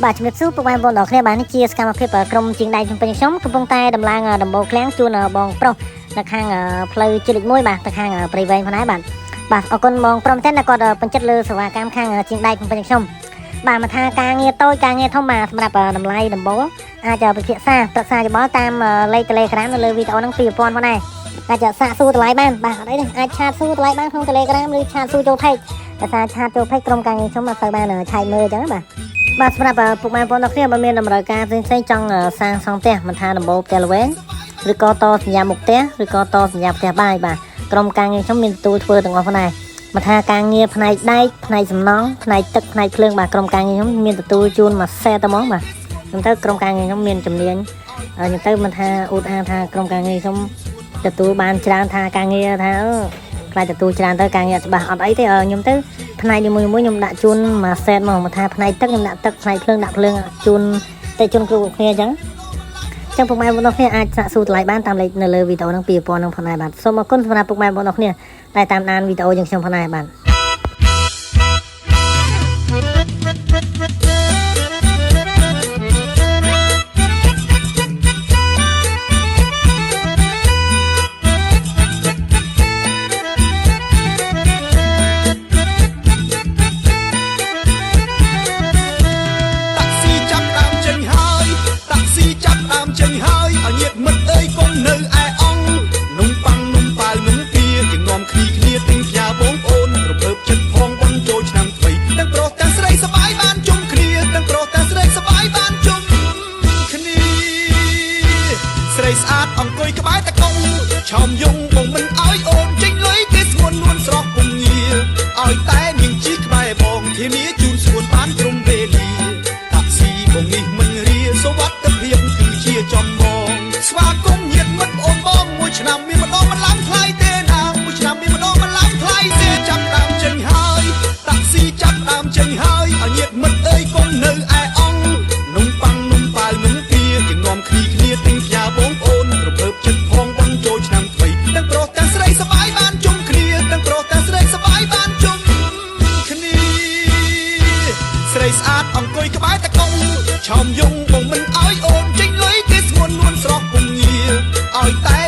បាទជំរាបសួរពុកម៉ែបងប្អូនទាំងគ្នាបាទនេះជាសកម្មភាពក្រុមជាងដៃខ្ញុំកំពុងតែដំឡើងដំបូលឃ្លាំងជូនបងប្រុសនៅខាងផ្លូវជាតិលេខ1បាទទៅខាងព្រៃវែងផងដែរបាទអរគុណបងប្រុសមែនតើគាត់ពេញចិត្តលើសេវាកម្មខាងជាងដៃខ្ញុំបាទមកថាការងារតូចការងារធំបាទសម្រាប់តម្លៃដំបូលអាចពិភាក្សាប្រឹក្សាយោបល់តាមលេខ Telegram នៅលើវីដេអូហ្នឹង2000ផងដែរអាចសាកសួរតម្លៃបានបាទអត់អីទេអាចឆាតសួរតម្លៃបានក្នុង Telegram ឬឆាតសួរចូល Page តែថាឆាតចូល Page ក្រុមការងារខ្ញុំអត់សូវបានឆែកមើលអញ្ចឹងបាទសម្រាប់ពុកម៉ែបងប្អូនទាំងគ្នាបើមានតម្រូវការផ្សេងៗចង់សាងសង់ផ្ទះមិនថាដំបូលផ្ទះល្វែងឬក៏តសញ្ញាមុខផ្ទះឬក៏តសញ្ញាផ្ទះបាយបាទក្រុមការងារខ្ញុំមានទទួលធ្វើទាំងអស់ផងដែរមកថាការងារផ្នែកដែកផ្នែកសំណង់ផ្នែកទឹកផ្នែកភ្លើងបាទក្រុមការងារខ្ញុំមានទទួលជូនមួយសេតតែហ្មងបាទខ្ញុំទៅក្រុមការងារខ្ញុំមានជំនាញខ្ញុំទៅមិនថាអ៊ូតអាងថាក្រុមការងារខ្ញុំទទួលបានច្រើនថាការងារថាខ្លាចទទួលច្រើនទៅការងារច្បាស់អត់អីទេខ្ញុំទៅផ្នែកនីមួយៗខ្ញុំដាក់ជូនមួយសេតមកថាផ្នែកទឹកខ្ញុំដាក់ទឹកផ្នែកភ្លើងដាក់ភ្លើងជូនតែជូនគ្រូគ្នាអញ្ចឹងពុកម៉ែបងប្អូនគ្នាអាចសាកសួរតម្លៃបានតាមលេខនៅលើវីដេអូហ្នឹង2000ហ្នឹងផងដែរបាទសូមអរគុណសម្រាប់ពុកម៉ែបងប្អូនគ្នាដែលតាមដានវីដេអូយើងខ្ញុំផងដែរបាទចេញហើយឲ្យញាតមិត្តអើយកុំនៅឯអង្គនំប៉័ងនំប៉ាវនំទាយើងនាំគ្នាទិញផ្ញើបងប្អូនរភើបចិត្តផងបងចូលឆ្នាំថ្មីទាំងប្រុសទាំងស្រីសប្បាយបានជុំគ្នាទាំងប្រុសទាំងស្រីសប្បាយបានជុំគ្នាស្រីស្អាតអង្គុយក្បែរតកុងឆោមយងបងមិនឲ្យអូនចេញលុយគេស្ងួននួនស្រស់ពុំងាឲ្យតែនាងជីក្បែរបងធានាជូនស្ងួនបានក្រុមវេលាតាក់ស៊ីបងនេះមិនរៀសុវត្ថិភាពគឺជាចំបងស្វាគមន៍ញាតិមិត្តអូនបងមួយឆ្នាំមានម្ដងមិនឡើងថ្លៃទេណាមួយឆ្នាំមានម្ដងមិនឡើងថ្លៃទេចាប់ដើមចេញហើយតាក់ស៊ីចាប់ដើមចេញហើយឲ្យញាតិមិត្តអើយកុំនៅឯអង្គនំប៉័ងនំប៉ាវនំទាយើងនាំគ្នាទិញផ្ញើបងប្អូនរភើបចិត្តផងបងចូលឆ្នាំថ្មីទាំងប្រុសទាំងស្រីសប្បាយបានជុំគ្នាទាំងប្រុសទាំងស្រីសប្បាយបានជុំគ្នាស្រីស្អាតអង្គុយក្បែរតកុងឆោមយងបងមិនឲ្យអូនចេញលុយគេស្ងួននួនស្រស់ពុំងាឲ្យតែ